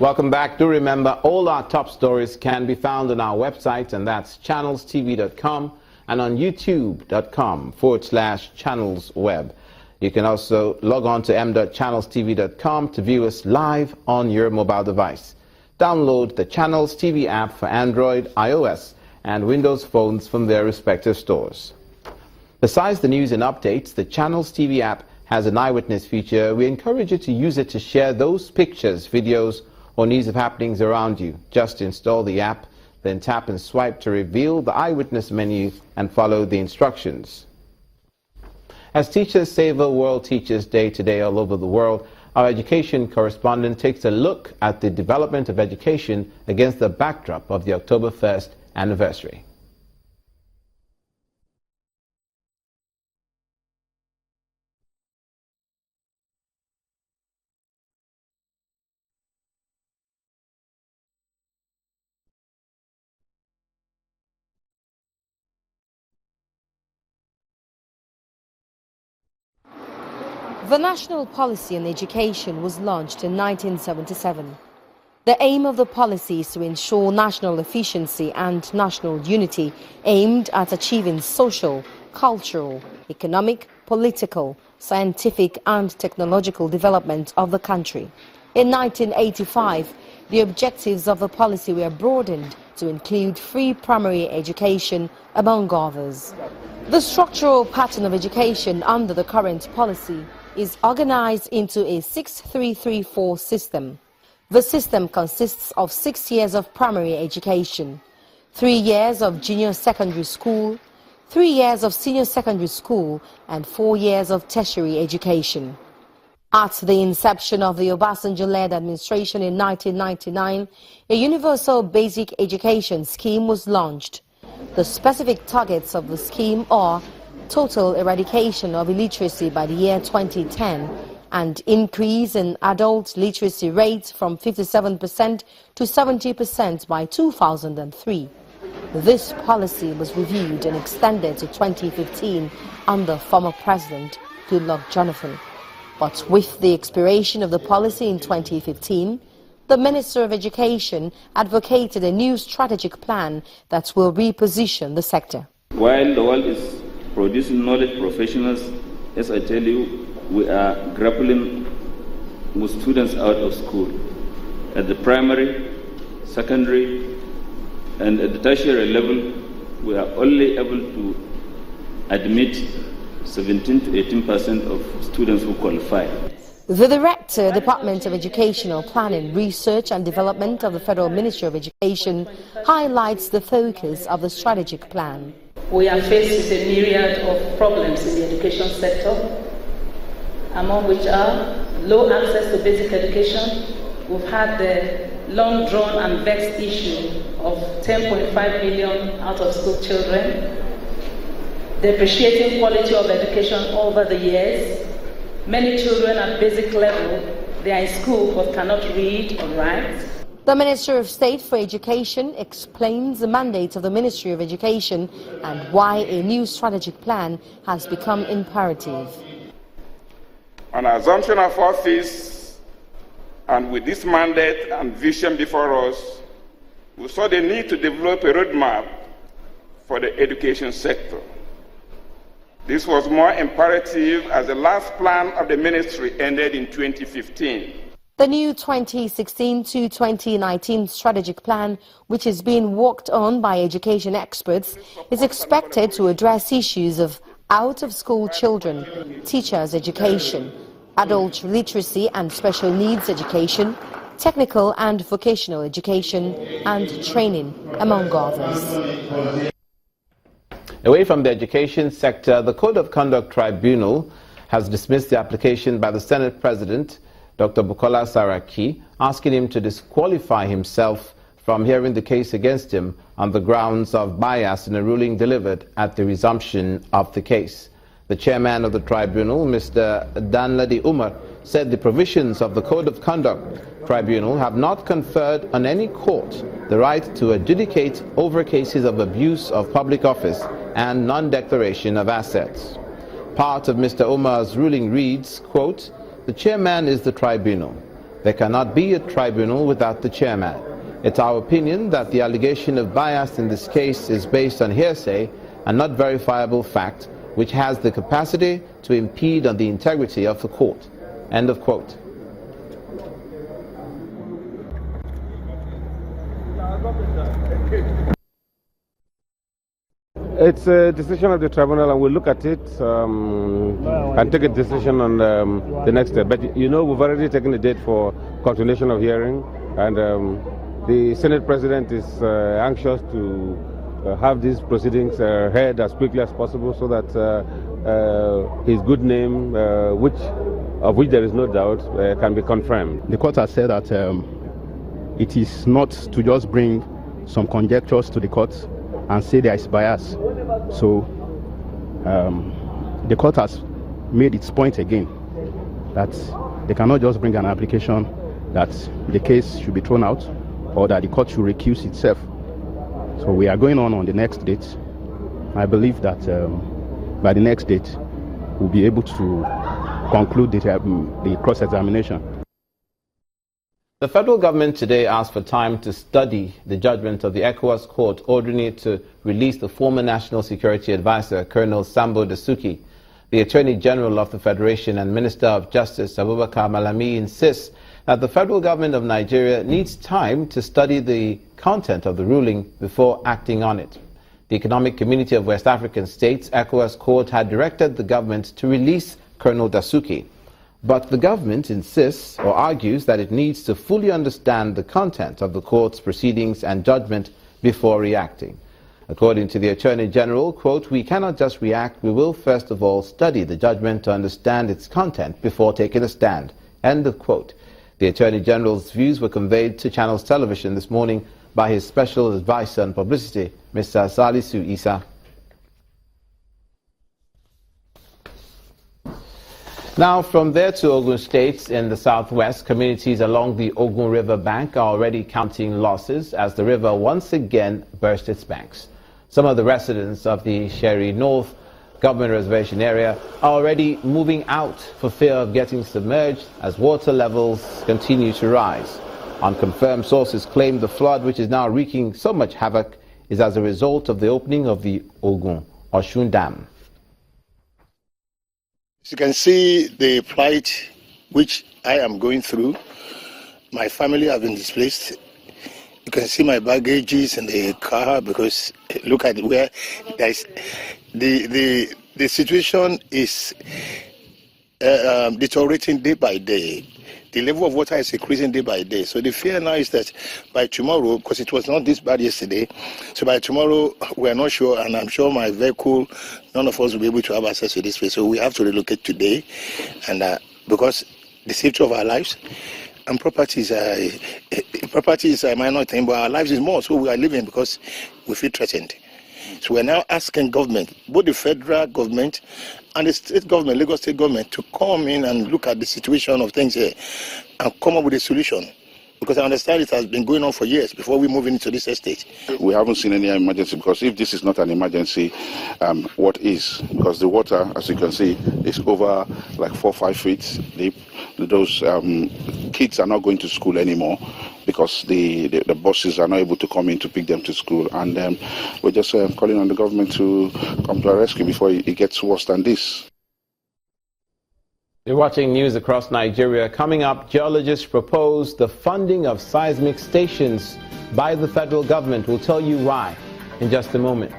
Welcome back. Do remember, all our top stories can be found on our website, and that's channelstv.com, and on youtube.com/channelsweb. You can also log on to m.channelstv.com to view us live on your mobile device. Download the Channels TV app for Android, iOS, and Windows phones from their respective stores. Besides the news and updates, the Channels TV app has an eyewitness feature. We encourage you to use it to share those pictures, videos, or news of happenings around you. Just install the app, then tap and swipe to reveal the eyewitness menu and follow the instructions. As Teachers Savor World Teachers Day today all over the world, our education correspondent takes a look at the development of education against the backdrop of the October 1st anniversary. The National Policy on Education was launched in 1977. The aim of the policy is to ensure national efficiency and national unity aimed at achieving social, cultural, economic, political, scientific and technological development of the country. In 1985, the objectives of the policy were broadened to include free primary education, among others. The structural pattern of education under the current policy is organized into a 6-3-3-4 system. The system consists of 6 years of primary education, 3 years of junior secondary school, 3 years of senior secondary school, and 4 years of tertiary education. At the inception of the Obasanjo-led administration in 1999, a universal basic education scheme was launched. The specific targets of the scheme are total eradication of illiteracy by the year 2010 and increase in adult literacy rates from 57% to 70% by 2003. This policy was reviewed and extended to 2015 under former President Goodluck Jonathan. But with the expiration of the policy in 2015, the Minister of Education advocated a new strategic plan that will reposition the sector. While the world is producing knowledge professionals, as I tell you, we are grappling with students out of school. At the primary, secondary, and at the tertiary level, we are only able to admit 17 to 18% of students who qualify. The Director, Department of Educational Planning, Research and Development of the Federal Ministry of Education, highlights the focus of the strategic plan. We are faced with a myriad of problems in the education sector, among which are low access to basic education. We've had the long-drawn and vexed issue of 10.5 million out-of-school children, depreciating quality of education over the years. Many children at basic level, they are in school but cannot read or write. The Minister of State for Education explains the mandate of the Ministry of Education and why a new strategic plan has become imperative. On assumption of office, and with this mandate and vision before us, we saw the need to develop a roadmap for the education sector. This was more imperative as the last plan of the ministry ended in 2015. The new 2016 to 2019 strategic plan, which is being worked on by education experts, is expected to address issues of out-of-school children, teachers' education, adult literacy and special needs education, technical and vocational education, and training, among others. Away from the education sector, the Code of Conduct Tribunal has dismissed the application by the Senate President, Dr. Bukola Saraki, asking him to disqualify himself from hearing the case against him on the grounds of bias in a ruling delivered at the resumption of the case. The chairman of the tribunal, Mr. Danladi Umar, said the provisions of the Code of Conduct Tribunal have not conferred on any court the right to adjudicate over cases of abuse of public office and non-declaration of assets. Part of Mr. Umar's ruling reads, quote, "The chairman is the tribunal. There cannot be a tribunal without the chairman. It's our opinion that the allegation of bias in this case is based on hearsay and not verifiable fact, which has the capacity to impede on the integrity of the court. End of quote. It's a decision of the tribunal, and we'll look at it and take a decision on the next step. But you know, we've already taken a date for continuation of hearing, and the Senate President is anxious to have these proceedings heard as quickly as possible, so that his good name, of which there is no doubt, can be confirmed. The court has said that it is not to just bring some conjectures to the court and say there is bias. So the court has made its point again that they cannot just bring an application that the case should be thrown out or that the court should recuse itself. So we are going on the next date. I believe that by the next date we'll be able to conclude the cross-examination. The federal government today asked for time to study the judgment of the ECOWAS court ordering it to release the former National Security Advisor, Colonel Sambo Dasuki. The Attorney General of the Federation and Minister of Justice, Abubakar Malami, insists that the federal government of Nigeria needs time to study the content of the ruling before acting on it. The Economic Community of West African States, ECOWAS court, had directed the government to release Colonel Dasuki. But the government insists or argues that it needs to fully understand the content of the court's proceedings and judgment before reacting. According to the Attorney General, quote, "We cannot just react, we will first of all study the judgment to understand its content before taking a stand." End of quote. The Attorney General's views were conveyed to Channels Television this morning by his Special Advisor on Publicity, Mr. Salisu Isa. Now, from there to Ogun State in the southwest, communities along the Ogun River bank are already counting losses as the river once again burst its banks. Some of the residents of the Sherry North Government Reservation area are already moving out for fear of getting submerged as water levels continue to rise. Unconfirmed sources claim the flood, which is now wreaking so much havoc, is as a result of the opening of the Ogun-Osun Dam. As you can see the plight which I am going through. My family have been displaced. You can see my baggages in the car because look at where there's the situation is deteriorating day by day. The level of water is increasing day by day. So the fear now is that by tomorrow, because it was not this bad yesterday, so by tomorrow we are not sure, and I'm sure my vehicle, none of us will be able to have access to this place. So we have to relocate today, and because the safety of our lives and property is a minor thing, but our lives is more. So we are living because we feel threatened. So we're now asking government, both the federal government and the state government, Lagos state government, to come in and look at the situation of things here and come up with a solution. Because I understand it has been going on for years before we move into this estate. We haven't seen any emergency, because if this is not an emergency, what is? Because the water, as you can see, is over like 4 or 5 feet deep. Those kids are not going to school anymore because the buses are not able to come in to pick them to school. And we're just calling on the government to come to our rescue before it gets worse than this. You're watching news across Nigeria. Coming up, geologists propose the funding of seismic stations by the federal government. We'll tell you why in just a moment.